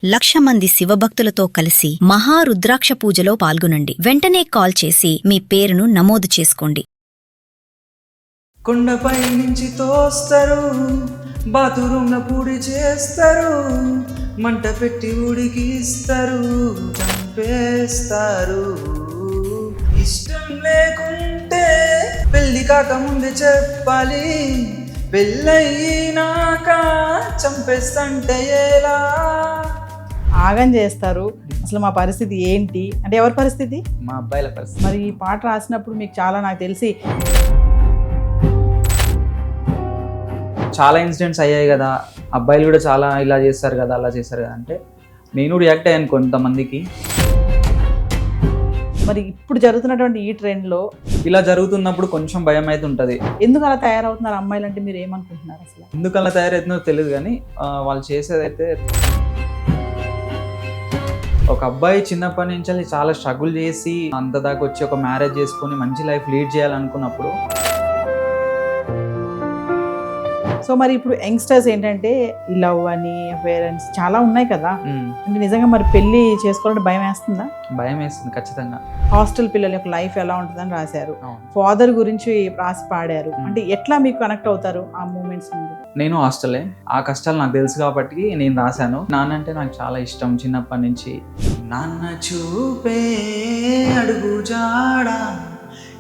1,00,000 మంది శివభక్తులతో కలిసి మహారుద్రాక్ష పూజలో పాల్గొనండి. వెంటనే కాల్ చేసి మీ పేరును నమోదు చేసుకోండి. కొండపై నుంచి తోస్తారు, బాతురూంల పూడి చేస్తారు, మంట పెట్టి ఉడికిస్తారు, చంపేస్తారు. ఇష్టం లేకుంటే పెళ్లి కాకముందే చెప్పాలి, పెళ్ళయినాక చంపేస్తంటే ఎలా? ఆగం చేస్తారు. అసలు మా పరిస్థితి ఏంటి అంటే ఎవరి పరిస్థితి? మా అబ్బాయిల పరిస్థితి. మరి ఈ పాట రాసినప్పుడు మీకు చాలా నాకు తెలిసి చాలా ఇన్సిడెంట్స్ అయ్యాయి కదా, అబ్బాయిలు కూడా చాలా ఇలా చేస్తారు కదా, అలా చేస్తారు కదా అంటే నేను రియాక్ట్ అయ్యాను కొంతమందికి. మరి ఇప్పుడు జరుగుతున్నటువంటి ఈ ట్రెండ్లో ఇలా జరుగుతున్నప్పుడు కొంచెం భయం అయితే ఉంటుంది. ఎందుకు అలా తయారవుతున్నారు అమ్మాయిలు అంటే మీరు ఏమనుకుంటున్నారు? అసలు ఎందుకు అలా తయారవుతుందో తెలియదు కానీ వాళ్ళు చేసేదైతే, ఒక అబ్బాయి చిన్నప్పటి నుంచి చాలా స్ట్రగుల్ చేసి అంత దాకా వచ్చి ఒక మ్యారేజ్ చేసుకొని మంచి లైఫ్ లీడ్ చేయాలనుకున్నప్పుడు. సో మరి ఇప్పుడు యంగ్స్టర్స్ ఏంటంటే ఈ లవ్ అని పేరెంట్స్ చాలా ఉన్నాయి కదా, అంటే నిజంగా మరి పెళ్లి చేసుకోవాలంటే భయం వేస్తుందా? భయం వేస్తుంది ఖచ్చితంగా. హాస్టల్ పిల్లల యొక్క లైఫ్ ఎలా ఉంటుందని రాశారు, ఫాదర్ గురించి రాసి పాడారు. అంటే ఎట్లా మీకు కనెక్ట్ అవుతారు ఆ మూమెంట్స్ నుండి? నేను హాస్టలే, ఆ కష్టాలు నాకు తెలుసు కాబట్టి నేను రాశాను. నాన్న అంటే నాకు చాలా ఇష్టం చిన్నప్పటి నుంచి. నాన్న చూపే అడుగు జాడ,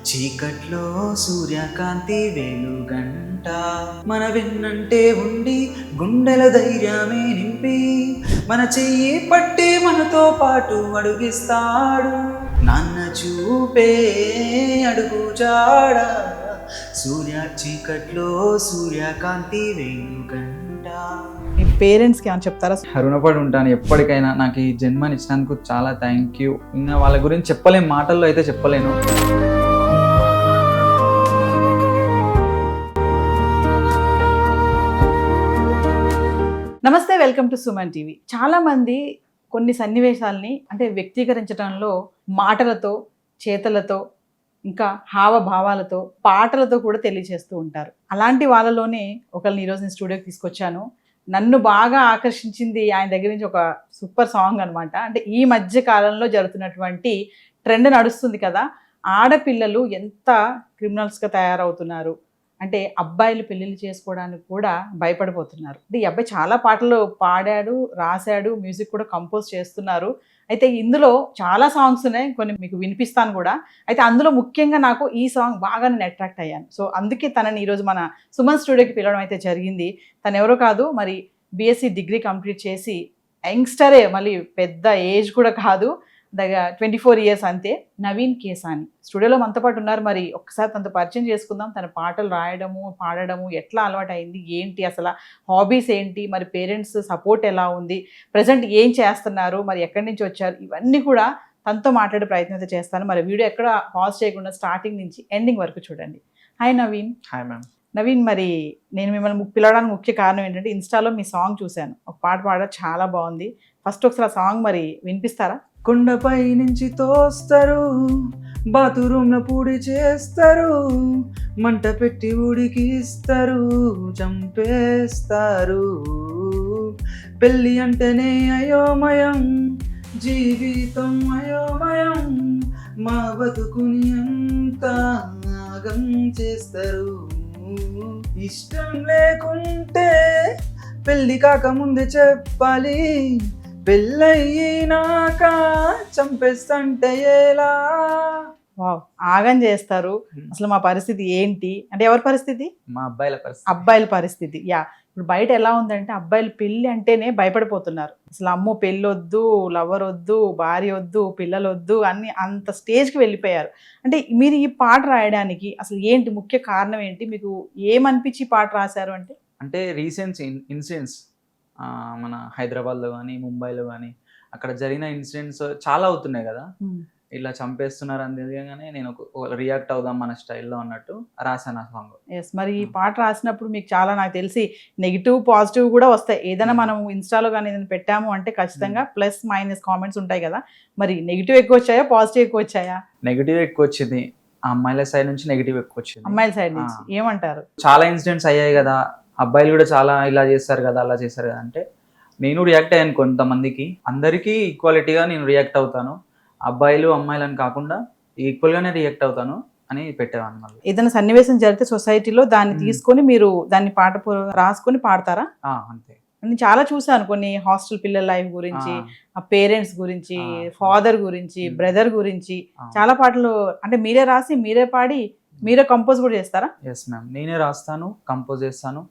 చీకట్లో సూర్యకాంతి వెలుగంట, మన వెన్నంటే ఉండి గుండెల ధైర్యమే నింపి, మన చెయ్యి పట్టి మనతో పాటు అడుగిస్తాడు. నాన్న చూపే అడుగు జాడ, చీకట్లో సూర్యకాంతి వెలుగంట. మీ పేరెంట్స్కి ఏమైనా చెప్తారా? రుణపడి ఉంటాను ఎప్పటికైనా. నాకు ఈ జన్మనిచ్చినందుకు చాలా థ్యాంక్ యూ. ఇంకా వాళ్ళ గురించి చెప్పలేను, మాటల్లో అయితే చెప్పలేను. నమస్తే, వెల్కమ్ టు సుమన్ టీవీ. చాలా మంది కొన్ని సన్నివేశాలని అంటే వ్యక్తీకరించడంలో మాటలతో, చేతలతో, ఇంకా హావభావాలతో, పాటలతో కూడా తెలియజేస్తూ ఉంటారు. అలాంటి వాళ్ళలోనే ఒకరిని ఈరోజు నేను స్టూడియోకి తీసుకొచ్చాను. నన్ను బాగా ఆకర్షించింది ఆయన దగ్గర నుంచి ఒక సూపర్ సాంగ్ అనమాట. అంటే ఈ మధ్య కాలంలో జరుగుతున్నటువంటి ట్రెండ్ నడుస్తుంది కదా, ఆడపిల్లలు ఎంత క్రిమినల్స్గా తయారవుతున్నారు అంటే అబ్బాయిలు పెళ్ళిళ్ళు చేసుకోవడానికి కూడా భయపడిపోతున్నారు. అంటే ఈ అబ్బాయి చాలా పాటలు పాడాడు, రాశాడు, మ్యూజిక్ కూడా కంపోజ్ చేస్తున్నారు. అయితే ఇందులో చాలా సాంగ్స్ ఉన్నాయి, కొన్ని మీకు వినిపిస్తాను కూడా. అయితే అందులో ముఖ్యంగా నాకు ఈ సాంగ్ బాగా నేను అట్రాక్ట్ అయ్యాను. సో అందుకే తనని ఈరోజు మన సుమన్ స్టూడియోకి పిలవడం అయితే జరిగింది. తను ఎవరో కాదు, మరి బీఎస్సీ డిగ్రీ కంప్లీట్ చేసి యంగ్స్టరే, మళ్ళీ పెద్ద ఏజ్ కూడా కాదు, దగ్గర 24 ఇయర్స్ అంతే, నవీన్ కేసాని స్టూడియోలో మనతో పాటు ఉన్నారు. మరి ఒక్కసారి తనతో పరిచయం చేసుకుందాం. తన పాటలు రాయడము, పాడడము ఎట్లా అలవాటు అయింది, ఏంటి అసలు హాబీస్ ఏంటి, మరి పేరెంట్స్ సపోర్ట్ ఎలా ఉంది, ప్రజెంట్ ఏం చేస్తున్నారు, మరి ఎక్కడి నుంచి వచ్చారు, ఇవన్నీ కూడా తనతో మాట్లాడే ప్రయత్నం అయితే చేస్తాను. మరి వీడియో ఎక్కడ పాజ్ చేయకుండా స్టార్టింగ్ నుంచి ఎండింగ్ వరకు చూడండి. Hi Naveen. Hi ma'am. Naveen, మరి నేను మిమ్మల్ని పిలవడానికి ముఖ్య కారణం ఏంటంటే ఇన్స్టాలో మీ సాంగ్ చూశాను, ఒక పాట పాడడం చాలా బాగుంది. ఫస్ట్ ఒకసారి ఆ సాంగ్ మరి వినిపిస్తారా? కొండపై నుంచి తోస్తారు, బాతురూంల పూడి చేస్తారు, మంట పెట్టి ఉడికిస్తారు, చంపేస్తారు. పెళ్ళి అంటేనే అయోమయం, జీవితం అయోమయం, మా బతుకుని అంతా ఆగం చేస్తారు. ఇష్టం లేకుంటే పెళ్ళి కాకముందే చెప్పాలి, పెళ్ళయినాక చంపేస్తంటే ఎలా? వావ్, ఆగం చేస్తారు. అసలు మా పరిస్థితి ఏంటి అంటే ఎవరి పరిస్థితి? మా అబ్బాయిల పరిస్థితి. అబ్బాయిల పరిస్థితి. యా, ఇప్పుడు బయట ఎలా ఉందంటే అబ్బాయిలు పెళ్ళి అంటేనే భయపడిపోతున్నారు. అసలు అమ్మో పెళ్ళొద్దు, లవర్ వద్దు, భార్య వద్దు, పిల్లలు వద్దు అన్ని అంత స్టేజ్కి వెళ్ళిపోయారు. అంటే మీరు ఈ పాట రాయడానికి అసలు ఏంటి ముఖ్య కారణం ఏంటి? మీకు ఏమనిపించి ఈ పాట రాశారు అంటే? అంటే రీసెంట్ ఇన్సిడెంట్స్ మన హైదరాబాద్లో కానీ, ముంబైలో కానీ అక్కడ జరిగిన ఇన్సిడెంట్స్ చాలా అవుతున్నాయి కదా, ఇలా చంపేస్తున్నారు అని తెలియగానే నేను రియాక్ట్ అవుదాం మన స్టైల్లో అన్నట్టు రాశాను ఆ సాంగ్. ఎస్, మరి ఈ పాట రాసినప్పుడు మీకు చాలా నాకు తెలిసి నెగిటివ్ పాజిటివ్ కూడా వస్తాయి. ఏదైనా మనం ఇన్స్టాలో కానీ ఏదైనా పెట్టాము అంటే ఖచ్చితంగా ప్లస్ మైనస్ కామెంట్స్ ఉంటాయి కదా, మరి నెగిటివ్ ఎక్కువ వచ్చాయా, పాజిటివ్ ఎక్కువ వచ్చాయా? నెగిటివ్ ఎక్కువ వచ్చింది, ఆ అమ్మాయిల సైడ్ నుంచి నెగిటివ్ ఎక్కువ వచ్చింది. అమ్మాయిల సైడ్ నుంచి ఏమంటారు? చాలా ఇన్సిడెంట్స్ అయ్యాయి కదా, అబ్బాయిలు కూడా చాలా ఇలా చేస్తారు కదా, అలా చేస్తారు కదా అంటే నేను రియాక్ట్ అయ్యాను కొంతమందికి, అందరికీ ఈక్వాలిటీగా నేను రియాక్ట్ అవుతాను, అబ్బాయిలు అమ్మాయిలని కాకుండా ఈక్వల్గానే రియాక్ట్ అవుతాను అని పెట్టేవాడిని మళ్ళీ. ఏదైనా సన్నివేశం జరిగితే సొసైటీలో దాన్ని తీసుకొని మీరు దాన్ని రాసుకొని పాడతారా? అంతే. నేను చాలా చూసాను కొన్ని హాస్టల్ పిల్లల లైఫ్ గురించి, ఆ పేరెంట్స్ గురించి, ఫాదర్ గురించి, బ్రదర్ గురించి చాలా పాటలు అంటే మీరే రాసి మీరే పాడి మీరే కంపోజ్ కూడా చేస్తారా? ఎస్ మ్యామ్, నేనే రాస్తాను, కంపోజ్ చేస్తాను,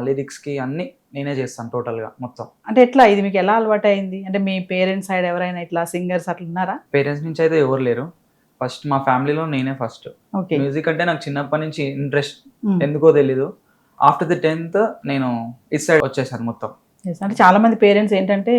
లిరిక్స్కి అన్ని నేనే చేస్తాను టోటల్గా మొత్తం. అంటే ఎట్లా ఇది మీకు ఎలా అలవాటు అయింది? అంటే మీ పేరెంట్స్ సైడ్ ఎవరైనా ఇట్లా సింగర్స్ అట్లా ఉన్నారా? పేరెంట్స్ నుంచి అయితే ఎవరు లేరు, ఫస్ట్ మా ఫ్యామిలీలో నేనే ఫస్ట్. ఓకే. మ్యూజిక్ అంటే నాకు చిన్నప్పటి నుంచి ఇంట్రెస్ట్, ఎందుకో తెలీదు. ఆఫ్టర్ ది 10th నేను ఇస్ సైడ్ వచ్చేసాను మొత్తం. అంటే చాలా మంది పేరెంట్స్ ఏంటంటే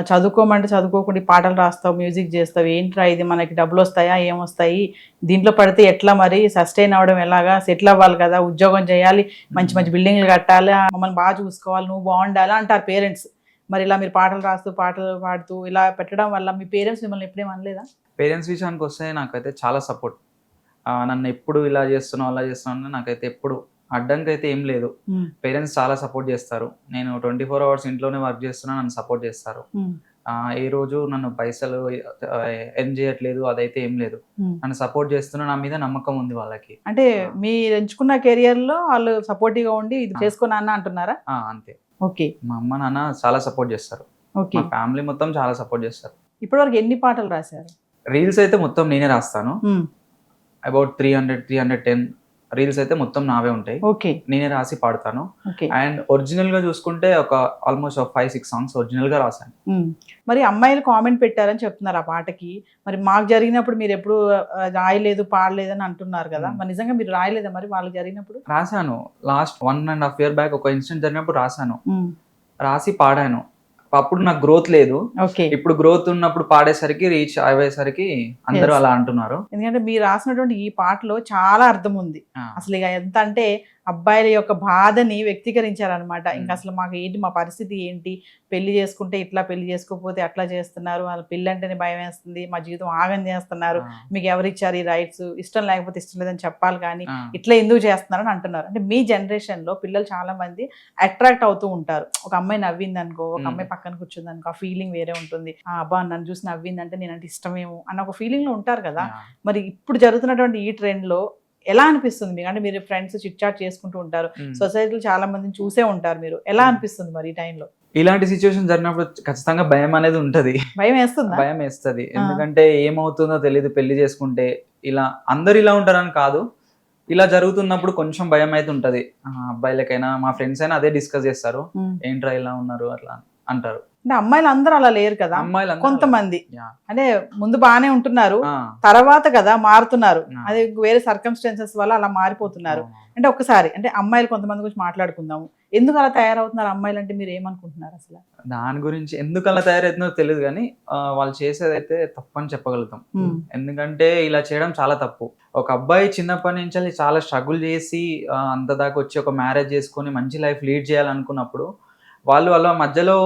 చదువుకోమంటే చదువుకోకుండా ఈ పాటలు రాస్తావు, మ్యూజిక్ చేస్తావు, ఏంట్రా ఇది, మనకి డబ్బులు వస్తాయా, ఏమొస్తాయి, దీంట్లో పడితే ఎట్లా, మరి సస్టైన్ అవ్వడం ఎలాగా, సెటిల్ అవ్వాలి కదా, ఉద్యోగం చేయాలి, మంచి మంచి బిల్డింగ్లు కట్టాలి, మమ్మల్ని బాగా చూసుకోవాలి, నువ్వు బాగుండాలి అంటారు పేరెంట్స్. మరి ఇలా మీరు పాటలు రాస్తూ పాటలు పాడుతూ ఇలా పెట్టడం వల్ల మీ పేరెంట్స్ మిమ్మల్ని ఎప్పుడేం అనలేదా? పేరెంట్స్ విషయానికి వస్తే నాకైతే చాలా సపోర్ట్. నన్ను ఎప్పుడు ఇలా చేస్తున్నావు అలా చేస్తున్నావు నాకైతే ఎప్పుడు అడ్డంకి అయితే ఏం లేదు. పేరెంట్స్ చాలా సపోర్ట్ చేస్తారు. నేను 24 hours ఇంట్లోనే వర్క్ చేస్తున్నా, నన్ను సపోర్ట్ చేస్తారు. ఏ రోజు నన్ను పైసలు ఎర్న్ చేయట్లేదు అదైతే ఏం లేదు, నన్ను సపోర్ట్ చేస్తున్నా, నా మీద నమ్మకం ఉంది వాళ్ళకి. అంటే మీరు ఎంచుకున్న కెరియర్ లో వాళ్ళు సపోర్టివ్ గా ఉండి ఇది చేసుకున్నా అన్న అంటున్నారా? అంతే. ఓకే. మా అమ్మ నాన్న చాలా సపోర్ట్ చేస్తారు, ఓకే. మా ఫ్యామిలీ మొత్తం చాలా సపోర్ట్ చేస్తారు. ఇప్పటివరకు ఎన్ని పాటలు రాశారు? రీల్స్ అయితే మొత్తం నేనే రాస్తాను, అబౌట్ 310 రీల్స్ అయితే మొత్తం నావే ఉంటాయి. ఓకే. నేనే రాసి పాడతాను. అండ్ ఒరిజినల్ గా చూసుకుంటే ఒక ఆల్మోస్ట్ 5-6 సాంగ్స్ ఒరిజినల్ గా రాశాను. మరి అమ్మాయిలు కామెంట్ పెట్టారని చెప్తున్నారు ఆ పాటకి, మరి మాకు జరిగినప్పుడు మీరు ఎప్పుడు రాయలేదు పాడలేదు అని అంటున్నారు కదా, మరి నిజంగా మీరు రాయలేదా మరి వాళ్ళకి జరిగినప్పుడు? రాశాను, లాస్ట్ 1.5 year బ్యాక్ ఒక ఇన్సిడెంట్ జరిగినప్పుడు రాశాను, రాసి పాడాను. అప్పుడు నాకు గ్రోత్ లేదు, ఇప్పుడు గ్రోత్ ఉన్నప్పుడు పాడేసరికి రీచ్ అయ్యేసరికి అందరూ అలా అంటున్నారు. ఎందుకంటే మీరు రాసినటువంటి ఈ పాటలో చాలా అర్థం ఉంది. అసలు ఇక ఎంత అంటే అబ్బాయిల యొక్క బాధని వ్యక్తీకరించారనమాట. ఇంకా అసలు మాకు ఏంటి, మా పరిస్థితి ఏంటి, పెళ్లి చేసుకుంటే ఇట్లా, పెళ్లి చేసుకోకపోతే అట్లా చేస్తున్నారు, వాళ్ళ పెళ్లి అంటేనే భయం వేస్తుంది, మా జీవితం ఆగం చేస్తున్నారు, మీకు ఎవరిచ్చారు ఈ రైట్స్, ఇష్టం లేకపోతే ఇష్టం లేదని చెప్పాలి కానీ ఇట్లా ఎందుకు చేస్తున్నారు అని అంటున్నారు. అంటే మీ జనరేషన్ లో పిల్లలు చాలా మంది అట్రాక్ట్ అవుతూ ఉంటారు. ఒక అమ్మాయి నవ్వింది అనుకో, ఒక అమ్మాయి పక్కన కూర్చుంది అనుకో, ఆ ఫీలింగ్ వేరే ఉంటుంది. అబ్బా నన్ను చూసి నవ్విందంటే నేనంటే ఇష్టమేమో అన్న ఒక ఫీలింగ్ లో ఉంటారు కదా. మరి ఇప్పుడు జరుగుతున్నటువంటి ఈ ట్రెండ్ లో ఎలా అనిపిస్తుంది మీకు? అంటే మీరు ఫ్రెండ్స్ చిట్ చాట్ చేసుకుంటూ ఉంటారు, సొసైటీలో చాలా మందిని చూసే ఉంటారు, మీరు ఎలా అనిపిస్తుంది మరి ఈ టైంలో? ఇలాంటి సిచ్యువేషన్ జరిగినప్పుడు ఖచ్చితంగా భయం అనేది ఉంటది. భయం వేస్తుంది? భయం వేస్తుంది, ఎందుకంటే ఏమవుతుందో తెలియదు పెళ్లి చేసుకుంటే. ఇలా అందరు ఇలా ఉంటారని కాదు, ఇలా జరుగుతున్నప్పుడు కొంచెం భయం అయితే ఉంటది. అబ్బాయిలకైనా మా ఫ్రెండ్స్ అయినా అదే డిస్కస్ చేస్తారు, ఏంట్రా ఇలా ఉన్నారు అట్లా అంటారు. అంటే అమ్మాయిలు అందరూ అలా లేరు కదా, కొంతమంది అంటే ముందు బాగానే ఉంటున్నారు, తర్వాత కదా మారుతున్నారు, అదే వేరే సర్కమ్స్టాన్సెస్ వల్ల అలా మారిపోతున్నారు. అంటే ఒక్కసారి అంటే అమ్మాయిలు కొంతమంది గురించి మాట్లాడుకుందాము, ఎందుకు అలా తయారవుతున్నారు అమ్మాయిలు అంటే మీరు ఏమనుకుంటున్నారు? అసలు దాని గురించి ఎందుకు అలా తయారవుతుందో తెలియదు కానీ వాళ్ళు చేసేదైతే తప్పని చెప్పగలుగుతాం. ఎందుకంటే ఇలా చేయడం చాలా తప్పు. ఒక అబ్బాయి చిన్నప్పటి నుంచి చాలా స్ట్రగుల్ చేసి అంత దాకా వచ్చి ఒక మ్యారేజ్ చేసుకొని మంచి లైఫ్ లీడ్ చేయాలనుకున్నప్పుడు వాళ్ళు వాళ్ళ మధ్యలో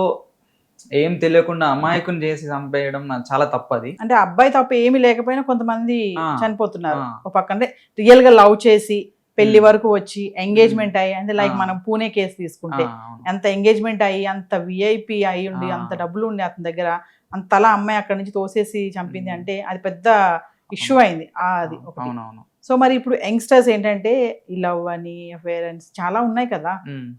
ఏం తెలియకుండా అమాయకుని చేసి చంపేయడం చాలా తప్పది. అంటే అబ్బాయి తప్ప ఏమి లేకపోయినా కొంతమంది చనిపోతున్నారు. ఒక పక్క అంటే రియల్ గా లవ్ చేసి పెళ్లి వరకు వచ్చి ఎంగేజ్మెంట్ అయ్యి, అంటే లైక్ మనం పూణే కేసు తీసుకుంటే అంత ఎంగేజ్మెంట్ అయ్యి అంత విఐపి అయి ఉండి అంత డబ్బులు ఉండి అతని దగ్గర అంతలా అమ్మాయి అక్కడి నుంచి తోసేసి చంపింది అంటే అది పెద్ద ఇష్యూ అయింది. అది ఒకటి. సో మరి ఇప్పుడు యంగ్స్టర్స్ ఏంటంటే ఈ లవ్ అని అఫేర్ అని చాలా ఉన్నాయి కదా,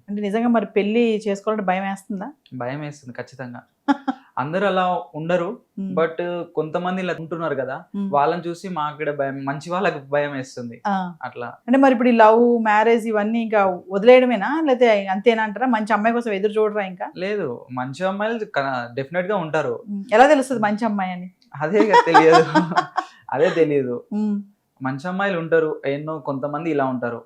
అంటే నిజంగా మరి పెళ్లి చేసుకోవాలంటే భయం వేస్తుందా? భయం వేస్తుంది ఖచ్చితంగా. అందరూ అలా ఉండరు, బట్ కొంతమంది ఇలా ఉంటున్నారు కదా, వాళ్ళని చూసి మాకు కూడా భయం, మంచి వాళ్ళకి భయం వేస్తుంది అట్లా. అంటే మరి ఇప్పుడు ఈ లవ్ మ్యారేజ్ ఇవన్నీ ఇంకా వదిలేయడమేనా, లేకపోతే అంతేనా అంటారా? మంచి అమ్మాయి కోసం ఎదురు చూడరా? ఇంకా లేదు, మంచి అమ్మాయిలు డెఫినెట్ గా ఉంటారు. ఎలా తెలుస్తుంది మంచి అమ్మాయి అని? అదే తెలియదు, అదే తెలియదు. మంచి అమ్మాయిలు ఉంటారు, ఎన్నో కొంతమంది ఇలా ఉంటారు.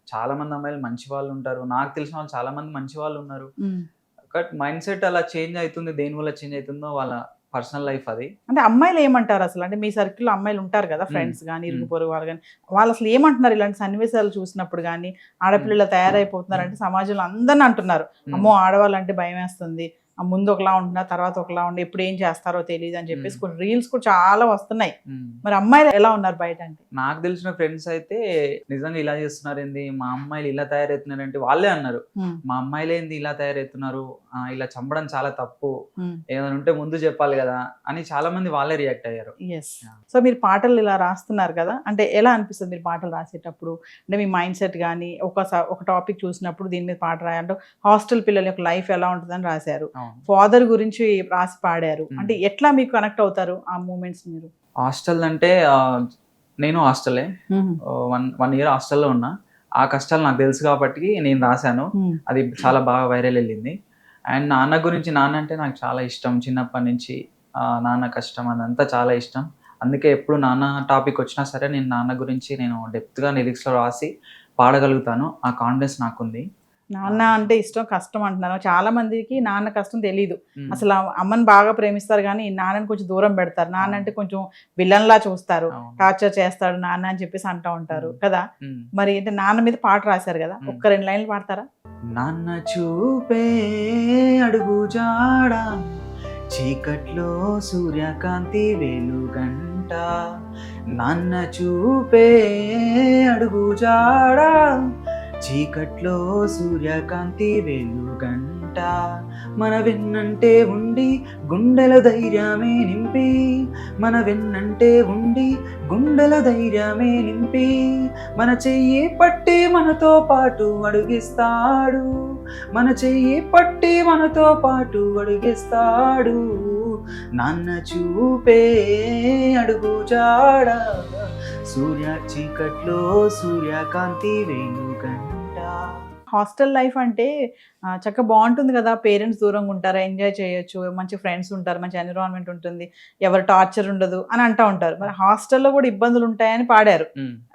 చాలా మంది అమ్మాయిలు మంచి వాళ్ళు ఉంటారు, నాకు తెలిసిన వాళ్ళు చాలా మంది మంచి వాళ్ళు ఉన్నారు. బట్ మైండ్ సెట్ అలా చేంజ్ అవుతుంది, దేని వల్ల చేంజ్ అవుతుందో వాళ్ళ పర్సనల్ లైఫ్ అది. అంటే అమ్మాయిలు ఏమంటారు అసలు? అంటే మీ సర్కిల్ లో అమ్మాయిలు ఉంటారు కదా, ఫ్రెండ్స్ కానీ ఇరుగు పొరుగు వాళ్ళు కానీ, వాళ్ళు అసలు ఏమంటున్నారు ఇలాంటి సన్నివేశాలు చూసినప్పుడు? కానీ ఆడపిల్లలు తయారైపోతున్నారు అంటే సమాజంలో అందరిని అంటున్నారు, అమ్మో ఆడవాళ్ళంటే భయం వేస్తుంది, ఆ ముందు ఒకలా ఉంటున్నా, తర్వాత ఒకలా ఉండి ఎప్పుడు ఏం చేస్తారో తెలియదు అని చెప్పేసి కొన్ని రీల్స్ కూడా చాలా వస్తున్నాయి. మరి అమ్మాయిలు ఎలా ఉన్నారు బయట అంటే? నాకు తెలిసిన ఫ్రెండ్స్ అయితే నిజంగా ఇలా చేస్తున్నారు ఏంది, మా అమ్మాయిలు ఇలా తయారవుతున్నారు అంటే వాళ్ళే అన్నారు, మా అమ్మాయిలు ఏంది ఇలా తయారవుతున్నారు, ఇలా చంపడం చాలా తప్పు, ఏమైనా ఉంటే ముందు చెప్పాలి కదా అని చాలా మంది వాళ్ళే రియాక్ట్ అయ్యారు. ఎస్. సో మీరు పాటలు ఇలా రాస్తున్నారు కదా, అంటే ఎలా అనిపిస్తుంది మీరు పాటలు రాసేటప్పుడు? అంటే మీ మైండ్ సెట్ కానీ ఒక టాపిక్ చూసినప్పుడు దీని మీద పాట రాయాలంటే హాస్టల్ పిల్లల యొక్క లైఫ్ ఎలా ఉంటుందని రాశారు, ఫాదర్ గురించి రాసి పాడారు, అంటే ఎట్లా మీకు కనెక్ట్ అవుతారు ఆ మూమెంట్స్ మీరు? హాస్టల్ అంటే నేను హాస్టలే, 1 year హాస్టల్లో ఉన్నా. ఆ కష్టాలు నాకు తెలుసు కాబట్టి నేను రాశాను. అది చాలా బాగా వైరల్ వెళ్ళింది. అండ్ నాన్న గురించి, నాన్న అంటే నాకు చాలా ఇష్టం చిన్నప్పటి నుంచి. నాన్న కష్టం అదంతా చాలా ఇష్టం. అందుకే ఎప్పుడు నాన్న టాపిక్ వచ్చినా సరే నేను నాన్న గురించి నేను డెప్త్గా లిరిక్స్లో రాసి పాడగలుగుతాను. ఆ కాన్ఫిడెన్స్ నాకుంది. నాన్న అంటే ఇష్టం, కష్టం అంటున్నారు. చాలా మందికి నాన్న కష్టం తెలీదు. అసలు అమ్మని బాగా ప్రేమిస్తారు కానీ నాన్నని కొంచెం దూరం పెడతారు. నాన్న అంటే కొంచెం విలన్ లా చూస్తారు, టార్చర్ చేస్తాడు నాన్న అని చెప్పేసి అంటూ ఉంటారు కదా. మరి అంటే నాన్న మీద పాట రాశారు కదా, ఒక్క 2 లైన్లు పాడతారా? నాన్న చూపే అడుగు జాడ, చీకట్లో సూర్యకాంతి వెలుగంట, నాన్న చూపే అడుగు జాడ, చీకట్లో సూర్యకాంతి వెలుగంట, మన వెన్నంటే ఉండి గుండెల ధైర్యమే నింపి, మన వెన్నంటే ఉండి గుండెల ధైర్యమే నింపి, మన చెయ్యి పట్టి మనతో పాటు అడుగిస్తాడు, మన చెయ్యి పట్టి మనతో పాటు అడుగిస్తాడు, నాన్న చూపే అడుగు జాడ, చీకట్లో సూర్యకాంతి వెలుగంట. హాస్టల్ లైఫ్ అంటే చక్కగా బాగుంటుంది కదా, పేరెంట్స్ దూరంగా ఉంటారు, ఎంజాయ్ చేయొచ్చు, మంచి ఫ్రెండ్స్ ఉంటారు, మంచి ఎన్విరాన్మెంట్ ఉంటుంది, ఎవరు టార్చర్ ఉండదు అని అంటూ ఉంటారు. మరి హాస్టల్లో కూడా ఇబ్బందులు ఉంటాయని పాడారు.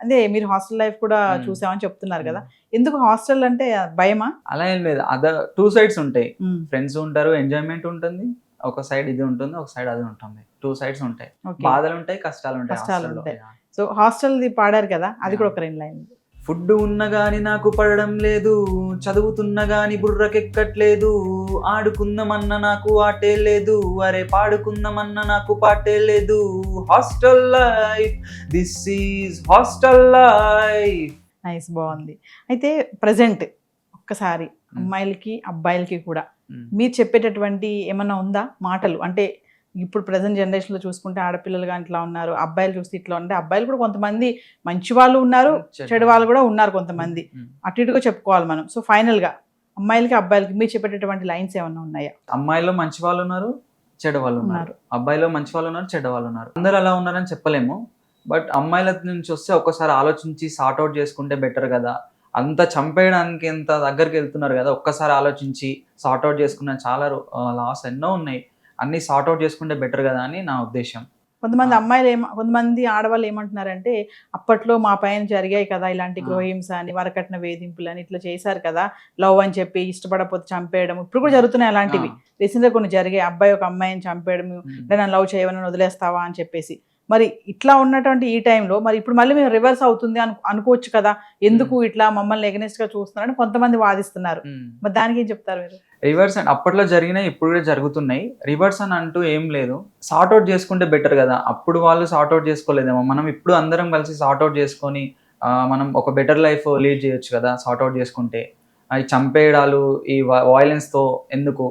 అదే మీరు హాస్టల్ లైఫ్ కూడా చూసామని చెప్తున్నారు కదా, ఎందుకు హాస్టల్ అంటే భయమా? అలా ఏం లేదు, టూ సైడ్స్ ఉంటాయి. ఫ్రెండ్స్ ఉంటారు, ఎంజాయ్మెంట్ ఉంటుంది, ఒక సైడ్ ఇది ఉంటుంది, ఒక సైడ్ అది ఉంటుంది. 2 sides ఉంటాయి, బాధలు ఉంటాయి, కష్టాలు ఉంటాయి. సో హాస్టల్ పాడారు కదా, అది కూడా ఒక 2 లైన్లు. ఫుడ్ ఉన్న గాని నాకు పడడం లేదు, చదువుతున్న గాని బుర్రకెక్కట్లేదు, ఆడుకుందామన్న నాకు ఆటే లేదు, అరే పాడుకుందామన్న నాకు పాటే లేదు, hostel life, this is hostel life. Nice, బాగుంది. అయితే ప్రజెంట్ ఒక్కసారి అమ్మాయిలకి అబ్బాయిలకి కూడా మీరు చెప్పేటటువంటి ఏమన్నా ఉందా మాటలు? అంటే ఇప్పుడు ప్రజెంట్ జనరేషన్లో చూసుకుంటే ఆడపిల్లలు కానీ ఇట్లా ఉన్నారు, అబ్బాయిలు చూస్తే ఇట్లా ఉంటే, అబ్బాయిలు కూడా కొంతమంది మంచి వాళ్ళు ఉన్నారు, చెడు వాళ్ళు కూడా ఉన్నారు కొంతమంది, అటు ఇటుగా చెప్పుకోవాలి మనం. సో ఫైనల్గా అమ్మాయిలకి అబ్బాయిలకి మీరు చెప్పేటటువంటి లైన్స్ ఏమన్నా ఉన్నాయా? అమ్మాయిలో మంచి వాళ్ళు ఉన్నారు, చెడు వాళ్ళు ఉన్నారు, అబ్బాయిలో మంచి వాళ్ళు ఉన్నారు, చెడ్డ వాళ్ళు ఉన్నారు. అందరూ అలా ఉన్నారని చెప్పలేము. బట్ అమ్మాయిల నుంచి వస్తే ఒక్కసారి ఆలోచించి సార్ట్అవుట్ చేసుకుంటే బెటర్ కదా. అంత చంపేయడానికి ఎంత దగ్గరికి వెళ్తున్నారు కదా, ఒక్కసారి ఆలోచించి సార్ట్అవుట్ చేసుకున్న చాలా లాస్ ఎన్నో ఉన్నాయి, అన్ని సార్ట్అవుట్ చేసుకుంటే బెటర్ కదా అని నా ఉద్దేశం. కొంతమంది అమ్మాయిలు కొంతమంది ఆడవాళ్ళు ఏమంటున్నారంటే, అప్పట్లో మా పైన జరిగాయి కదా ఇలాంటి గృహహింస అని, వరకట్న వేధింపులు అని, ఇట్లా చేశారు కదా, లవ్ అని చెప్పి ఇష్టపడకపోతే చంపేయడం, ఇప్పుడు కూడా జరుగుతున్నాయి అలాంటివి. రీసెంట్గా కొన్ని జరిగాయి, అబ్బాయి ఒక అమ్మాయిని చంపేయడం, నన్ను లవ్ చేయవని వదిలేస్తావా అని చెప్పేసి. మరి ఇట్లా ఉన్నటువంటి ఈ టైంలో మరి ఇప్పుడు మళ్ళీ మేము రివర్స్ అవుతుంది అనుకోవచ్చు కదా, ఎందుకు ఇట్లా మమ్మల్ని ఎగనెస్ట్ గా చూస్తున్నారని కొంతమంది వాదిస్తున్నారు. మరి దానికి ఏం చెప్తారు మీరు? రివర్స్ అని అప్పట్లో జరిగినాయి, ఇప్పుడు కూడా జరుగుతున్నాయి. రివర్స్ అని అంటూ ఏం లేదు, సార్ట్అవుట్ చేసుకుంటే బెటర్ కదా. అప్పుడు వాళ్ళు సార్ట్అవుట్ చేసుకోలేదేమో, మనం ఇప్పుడు అందరం కలిసి సార్ట్అవుట్ చేసుకొని మనం ఒక బెటర్ లైఫ్ లీడ్ చేయొచ్చు కదా సార్ట్అవుట్ చేసుకుంటే. ఈ చంపేయడాలు, ఈ వైలెన్స్ తో ఎందుకు,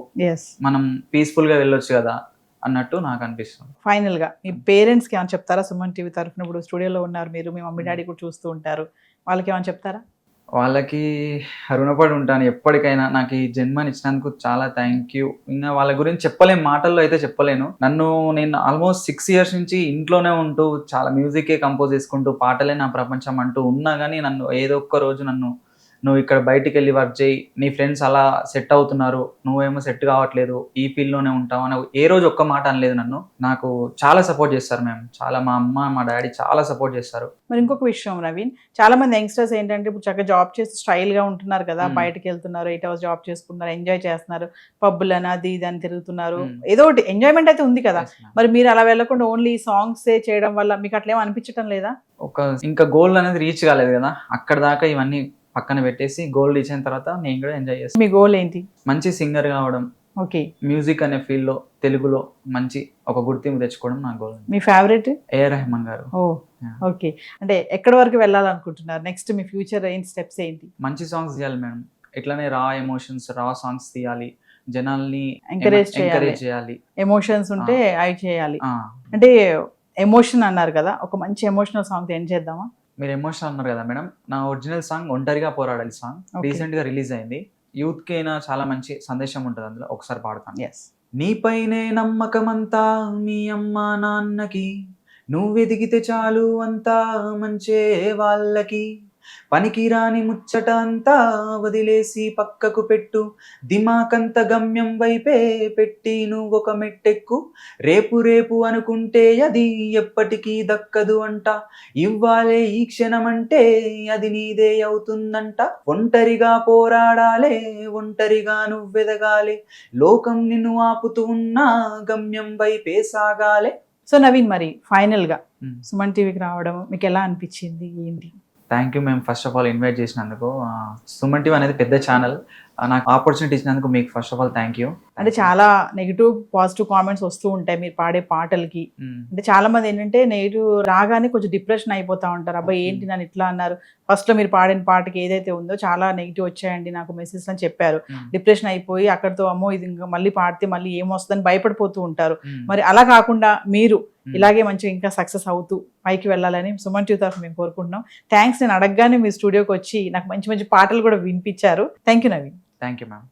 మనం పీస్ఫుల్ గా వెళ్ళొచ్చు కదా అన్నట్టు నాకు అనిపిస్తుంది. ఫైనల్ గా మీ పేరెంట్స్కి ఏమైనా చెప్తారా? సుమన్ టీవీ తరఫున ఇప్పుడు స్టూడియోలో ఉన్నారు మీరు, మీ మమ్మీ డాడీ కూడా చూస్తూ ఉంటారు, వాళ్ళకి ఏమైనా చెప్తారా? వాళ్ళకి రుణపడి ఉంటాను ఎప్పటికైనా. నాకు ఈ జన్మని ఇచ్చినందుకు చాలా థ్యాంక్ యూ. ఇంకా వాళ్ళ గురించి చెప్పలేను, మాటల్లో అయితే చెప్పలేను. నేను ఆల్మోస్ట్ 6 years నుంచి ఇంట్లోనే ఉంటూ చాలా మ్యూజికే కంపోజ్ చేసుకుంటూ పాటలే నా ప్రపంచం అంటూ ఉన్నా కానీ నన్ను ఏదో ఒక్క రోజు నువ్వు ఇక్కడ బయటికి వెళ్ళి వర్క్ చేయి, నీ ఫ్రెండ్స్ అలా సెట్ అవుతున్నారు, నువ్వేమో సెట్ కావట్లేదు, ఈ ఫీల్డ్లోనే ఉంటావు అని ఏ రోజు ఒక్క మాట అనలేదు నన్ను. నాకు చాలా సపోర్ట్ చేస్తారు మ్యామ్, చాలా మా అమ్మ మా డాడీ చాలా సపోర్ట్ చేస్తారు. మరి ఇంకొక విషయం నవీన్, చాలా మంది యంగ్స్టర్స్ ఏంటంటే ఇప్పుడు చక్కగా జాబ్ చేసి స్టైల్గా ఉంటున్నారు కదా, బయటకు వెళ్తున్నారు, 8 hours జాబ్ చేసుకుంటున్నారు, ఎంజాయ్ చేస్తున్నారు, పబ్బులని అది ఇది అని తిరుగుతున్నారు, ఏదో ఒకటి ఎంజాయ్మెంట్ అయితే ఉంది కదా. మరి మీరు అలా వెళ్ళకుండా ఓన్లీ సాంగ్స్ చేయడం వల్ల మీకు అట్లా ఏమో అనిపించడం లేదా? ఇంకా గోల్ అనేది రీచ్ కాలేదు కదా, అక్కడ దాకా ఇవన్నీ పక్కన పెట్టేసి గోల్ రీచ్ అయిన తర్వాత నేను కూడా ఎంజాయ్ చేస్తాను. మీ గోల్ ఏంటి? మంచి సింగర్ కావడం, ఓకే. మ్యూజిక్ అనే ఫీల్డ్లో తెలుగులో మంచి ఒక గుర్తింపు తెచ్చుకోవడం నా గోల్. మీ ఫేవరెట్? ఏఆర్ రెహమాన్ గారు. ఓ Yeah. ఓకే. అంటే ఎక్కడి వరకు వెళ్ళాలనుకుంటున్నారు? నెక్స్ట్ మీ ఫ్యూచర్ ఏంటి, స్టెప్స్ ఏంటి? మంచి సాంగ్స్ తీయాలి మేడం. ఇట్లానే రా ఎమోషన్స్, రా సాంగ్స్ తీయాలి, జనాల్ని ఎంకరేజ్ ఎంకరేజ్ చేయాలి. ఎమోషన్స్ ఉంటే అవి చేయాలి. ఆ, అంటే ఎమోషన్ అన్నారు కదా, ఒక మంచి ఎమోషనల్ సాంగ్ ఏం చేద్దామా? మీరు ఎమోషనల్ అన్నారు కదా మేడం, నా ఒరిజినల్ సాంగ్ ఒంటరిగా పోరాడాలి సాంగ్ Okay. రీసెంట్ గా రిలీజ్ అయింది. యూత్ కి అయినా చాలా మంచి సందేశం ఉంటుంది అందులో, ఒకసారి పాడతాను. ఎస్. నీపైనే నమ్మకమంతా మీ అమ్మ నాన్నకి, నువ్వెదిగితే చాలు అంతా మంచే వాళ్ళకి, పనికిరాని ముచ్చట అంతా వదిలేసి పక్కకు పెట్టు, దిమాకంత గమ్యం వైపే పెట్టి నువ్వొక మెట్టెక్కు, రేపు రేపు అనుకుంటే అది ఎప్పటికీ దక్కదు అంట, ఇవ్వాలే ఈ క్షణమంటే అది నీదే అవుతుందంట, ఒంటరిగా పోరాడాలే ఒంటరిగా నువ్వెదగాలే, లోకం నిన్ను ఆపుతూ ఉన్నా గమ్యం వైపే సాగాలే. సో నవీన్, మరి ఫైనల్ గా Hmm. సుమన్ టీవీకి రావడం మీకు ఎలా అనిపించింది, ఏంటి? థ్యాంక్ యూ మేము ఫస్ట్ ఆఫ్ ఆల్ ఇన్వైట్ చేసినందుకు. సుమన్ టీవీ అనేది పెద్ద ఛానల్, నాకు ఆపర్చునిటీ ఇచ్చినందుకు మీకు first of all thank you. అంటే చాలా నెగిటివ్ పాజిటివ్ కామెంట్స్ వస్తూ ఉంటాయి మీరు పాడే పాటలకి. అంటే చాలా మంది ఏంటంటే నెగిటివ్ రాగానే కొంచెం డిప్రెషన్ అయిపోతా ఉంటారు. అబ్బాయి ఏంటి నన్ను ఇట్లా అన్నారు, ఫస్ట్ లో మీరు పాడిన పాటకి ఏదైతే ఉందో చాలా నెగిటివ్ వచ్చాయండి నాకు మెసేజ్ అని చెప్పారు. డిప్రెషన్ అయిపోయి అక్కడితో అమ్మో ఇది ఇంకా మళ్ళీ పాడితే మళ్ళీ ఏమొస్తుందని భయపడిపోతూ ఉంటారు. మరి అలా కాకుండా మీరు ఇలాగే మంచిగా ఇంకా సక్సెస్ అవుతూ పైకి వెళ్ళాలని సుమన్ టీవీ తరఫు మేము కోరుకుంటున్నాం. థ్యాంక్స్. నేను అడగగానే మీ స్టూడియోకి వచ్చి నాకు మంచి మంచి పాటలు కూడా వినిపించారు. Thank you Naveen. Thank you ma'am.